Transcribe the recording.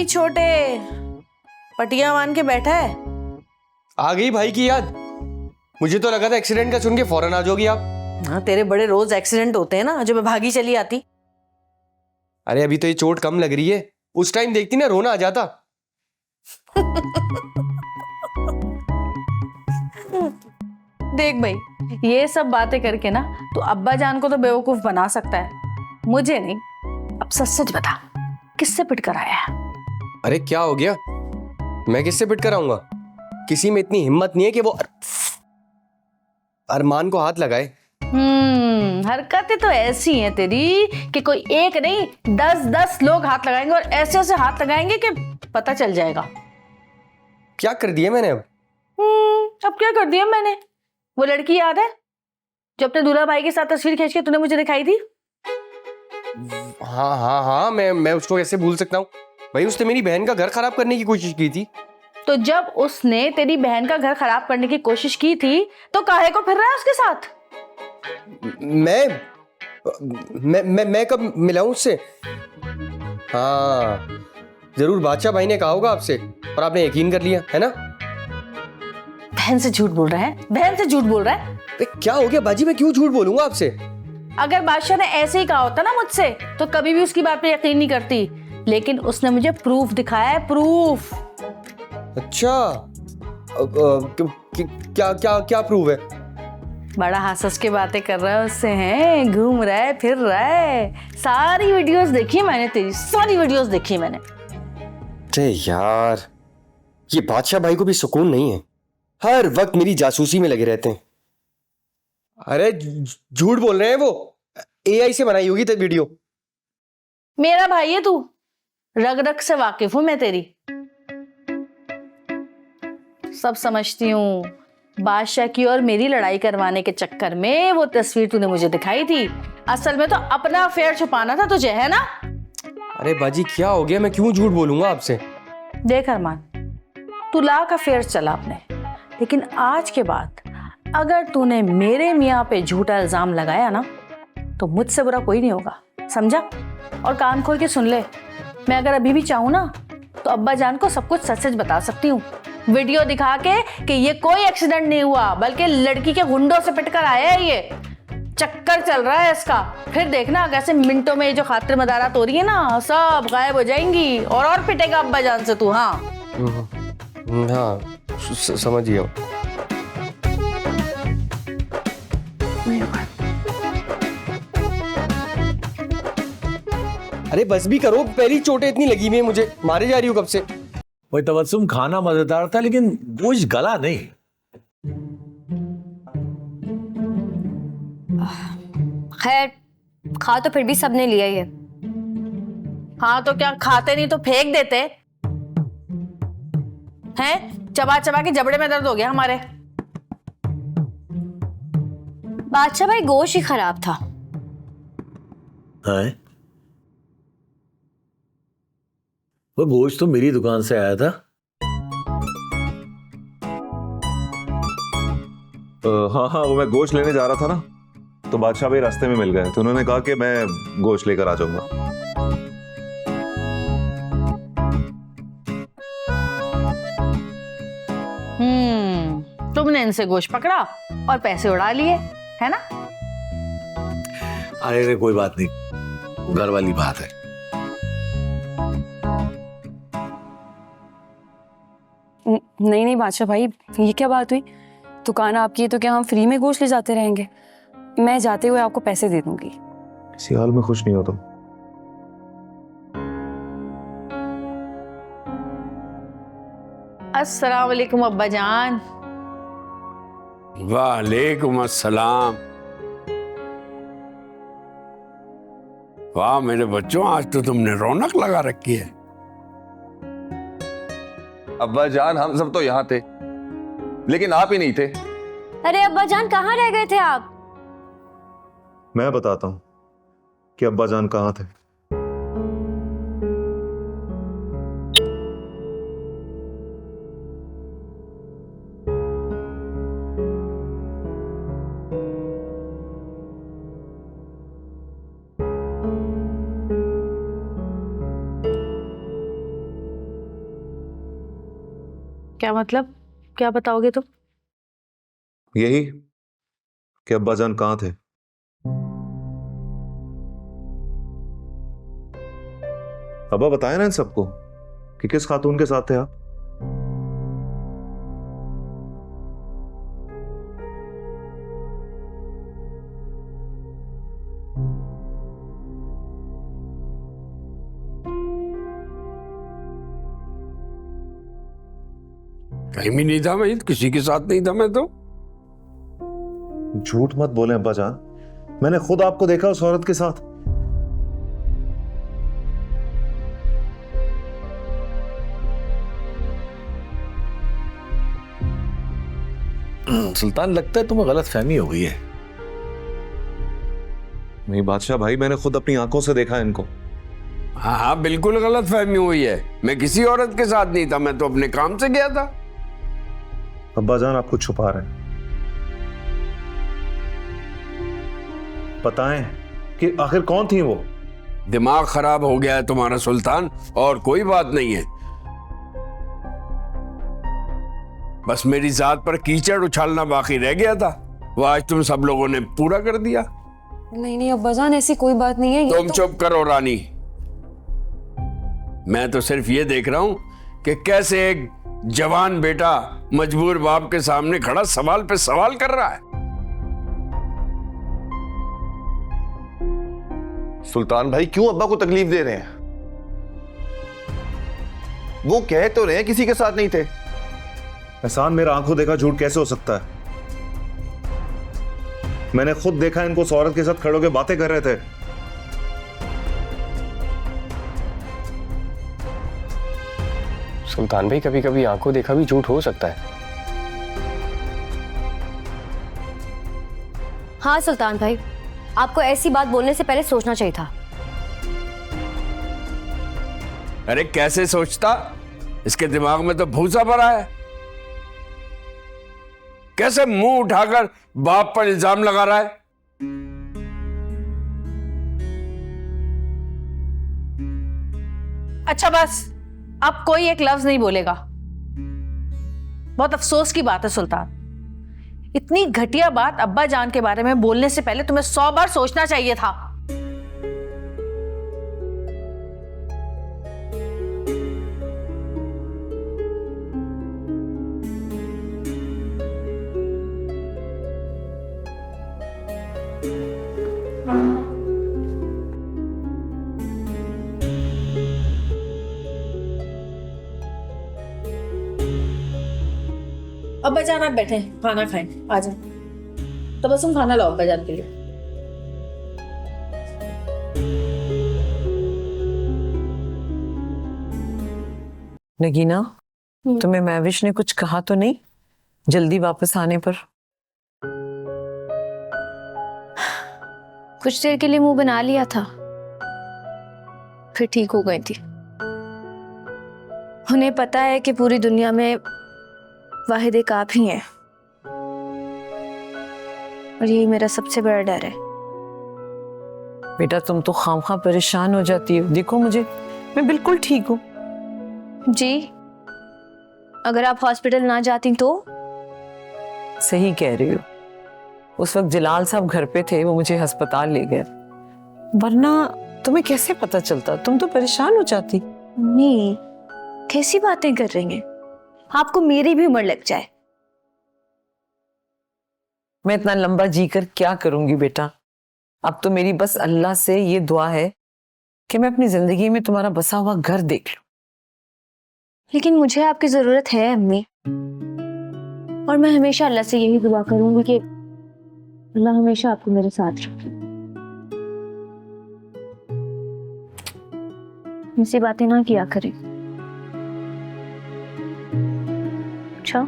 भाई छोटे, पटिया मान के बैठा है। आ गई भाई की याद। मुझे तो लगा था एक्सीडेंट का सुन के फौरन आ जाओगी आप। हाँ, तेरे बड़े रोज एक्सीडेंट होते हैं ना, जो मैं भागी चली आती। अरे अभी तो ये चोट कम लग रही है, उस टाइम देखती ना रोना आ जाता। देख भाई, ये सब बातें करके ना तू अब्बा जान को तो बेवकूफ बना सकता है, मुझे नहीं। अब सच सच बता, किससे पिट कर आया है? अरे क्या हो गया? मैं किससे पिट कर आऊंगा? किसी में इतनी हिम्मत नहीं है कि वो अरमान को हाथ लगाए। हरकतें तो ऐसी हैं तेरी कि कोई एक नहीं 10-10 लोग हाथ लगाएंगे, और ऐसे ऐसे हाथ लगाएंगे कि पता चल जाएगा। क्या कर दिया मैंने अब? अब क्या कर दिया मैंने? वो लड़की याद है जो अपने दूल्हा भाई के साथ तस्वीर खींच के तूने मुझे दिखाई थी? हाँ हाँ हाँ, मैं उसको कैसे भूल सकता हूँ भाई। उसने मेरी बहन का घर खराब करने की कोशिश की थी। तो जब उसने तेरी बहन का घर खराब करने की कोशिश की थी तो काहे को फिर रहा है उसके साथ? मैं कब मिला हूं उससे? हाँ जरूर, बादशाह भाई ने कहा होगा आपसे और आपने यकीन कर लिया है ना? बहन से झूठ बोल रहा है, बहन से झूठ बोल रहा है। क्या हो गया बाजी, मैं क्यों झूठ बोलूंगा आपसे? अगर बादशाह ने ऐसे ही कहा होता ना मुझसे तो कभी भी उसकी बात पे यकीन नहीं करती, लेकिन उसने मुझे प्रूफ दिखाया है, प्रूफ। अच्छा, क्या क्या क्या प्रूफ है? बड़ा हंस के बातें कर रहा है उससे, हैं घूम रहा है, फिर रहा है। सारी वीडियोस देखी मैंने, तेरी सारी वीडियोस देखी मैंने। अरे यार, ये बादशाह भाई को भी सुकून नहीं है, हर वक्त मेरी जासूसी में लगे रहते हैं। अरे झूठ बोल रहे हैं वो, एआई से बनाई होगी वीडियो। मेरा भाई है तू, रग रग से वाकिफ हूं मैं तेरी, सब समझती हूँ। बादशाह की और मेरी लड़ाई करवाने के चक्कर में वो तस्वीर तूने मुझे दिखाई थी, असल में तो अपना अफेयर छुपाना था तुझे, है ना? अरे बाजी क्या हो गया, मैं क्यों झूठ बोलूंगा आपसे? देख अरमान, तू लाख अफेयर चला अपने, लेकिन आज के बाद अगर तूने मेरे मियाँ पे झूठा इल्जाम लगाया ना तो मुझसे बुरा कोई नहीं होगा, समझा? और कान खोल के सुन ले, मैं अगर अभी भी चाहूँ ना तो अब्बा जान को सब कुछ सच सच बता सकती हूँ, वीडियो दिखा के कि ये कोई एक्सीडेंट नहीं हुआ बल्कि लड़की के गुंडों से पिटकर आया है, ये चक्कर चल रहा है इसका। फिर देखना कैसे मिनटों में ये जो खातिर मदारात हो रही है ना सब गायब हो जाएंगी, और पिटेगा अब्बा जान से तू। हाँ हाँ समझ गया। अरे बस भी करो, पहली चोटें इतनी लगी हुई है मुझे, मारे जा रही हूँ कब से। वही तबस्सुम, खाना मजेदार था लेकिन गोश्त गला नहीं। खैर, खा तो फिर भी सबने लिया ही है। हाँ तो क्या खाते नहीं तो फेंक देते हैं? चबा चबा के जबड़े में दर्द हो गया हमारे। बादशाह भाई, गोश्त ही खराब था। है? वो गोश्त तो मेरी दुकान से आया था। हाँ हाँ, वो मैं गोश्त लेने जा रहा था ना, तो बादशाह भाई रास्ते में मिल गए, तो उन्होंने कहा कि मैं गोश्त लेकर आ जाऊंगा। तुमने इनसे गोश्त पकड़ा और पैसे उड़ा लिए, है ना? अरे कोई बात नहीं, घर वाली बात है। नहीं नहीं बादशाह भाई, ये क्या बात हुई? दुकान आपकी है तो क्या हम फ्री में गोश्त ले जाते रहेंगे? मैं जाते हुए आपको पैसे दे दूंगी। इसी हाल में खुश नहीं हो तुम? अस्सलाम वालेकुम अब्बा जान। वालेकुम अस्सलाम। वाह मेरे बच्चों, आज तो तुमने रौनक लगा रखी है। अब्बा जान, हम सब तो यहाँ थे लेकिन आप ही नहीं थे। अरे अब्बा जान, कहाँ रह गए थे आप? मैं बताता हूँ कि अब्बा जान कहाँ थे। क्या मतलब? क्या बताओगे तुम? यही कि अब्बाजान कहाँ थे। अब्बा बताया ना इन सबको कि किस खातून के साथ थे आप। कहीं भी नहीं था मैं, किसी के साथ नहीं था मैं तो। झूठ मत बोले अब्बाजान, मैंने खुद आपको देखा उस औरत के साथ। सुल्तान, लगता है तुम्हें गलत फहमी हो गई है। नहीं बादशाह भाई, मैंने खुद अपनी आंखों से देखा इनको। हाँ हाँ, बिल्कुल गलत फहमी हुई है। मैं किसी औरत के साथ नहीं था, मैं तो अपने काम से गया था। अब्बाजान आप कुछ छुपा रहे हैं। बताएं कि आखिर कौन थी वो। दिमाग खराब हो गया है तुम्हारा सुल्तान, और कोई बात नहीं है। बस मेरी जात पर कीचड़ उछालना बाकी रह गया था, वो आज तुम सब लोगों ने पूरा कर दिया। नहीं नहीं अब्बाजान, ऐसी कोई बात नहीं है। तुम चुप करो रानी। मैं तो सिर्फ ये देख रहा हूं कि कैसे एक जवान बेटा मजबूर बाप के सामने खड़ा सवाल पे सवाल कर रहा है। सुल्तान भाई क्यों अब्बा को तकलीफ दे रहे हैं? वो कह तो रहे हैं किसी के साथ नहीं थे। एहसान, मेरा आंखों देखा झूठ कैसे हो सकता है? मैंने खुद देखा इनको उस औरत के साथ खड़े होकर बातें कर रहे थे। सुल्तान भाई, कभी कभी आंखों देखा भी झूठ हो सकता है। हाँ सुल्तान भाई, आपको ऐसी बात बोलने से पहले सोचना चाहिए था। अरे कैसे सोचता, इसके दिमाग में तो भूसा भरा है। कैसे मुंह उठाकर बाप पर इल्जाम लगा रहा है। अच्छा बस, अब कोई एक लफ्ज नहीं बोलेगा। बहुत अफसोस की बात है सुल्तान, इतनी घटिया बात अब्बा जान के बारे में बोलने से पहले तुम्हें 100 बार सोचना चाहिए था। अब्बा जान आप बैठे, खाना खाएं, आ जाओ। तो बस तुम खाना लाओ अब्बा जान के लिए। नगीना, तुम्हें महविश ने कुछ कहा तो नहीं जल्दी वापस आने पर? कुछ देर के लिए मुंह बना लिया था, फिर ठीक हो गई थी। उन्हें पता है कि पूरी दुनिया में वाहिद एक आप ही हैं, और यही मेरा सबसे बड़ा डर है। बेटा तुम तो खामखा परेशान हो जाती हो। देखो मुझे, मैं बिल्कुल ठीक हूँ। जी, अगर आप हॉस्पिटल ना जाती तो? सही कह रही हो। उस वक्त जलाल साहब घर पे थे, वो मुझे अस्पताल ले गए, वरना तुम्हें कैसे पता चलता? तुम तो परेशान हो जाती। नहीं, कैसी बातें कर रही हैं? आपको मेरी भी उम्र लग जाए। मैं इतना लंबा जी कर क्या करूंगी बेटा? अब तो मेरी बस अल्लाह से ये दुआ है कि मैं अपनी जिंदगी में तुम्हारा बसा हुआ घर देख लूं। लेकिन मुझे आपकी जरूरत है अम्मी, और मैं हमेशा अल्लाह से यही दुआ करूंगी कि अल्लाह हमेशा आपको मेरे साथ रखे। मुझसे बातें ना किया करें। अच्छा।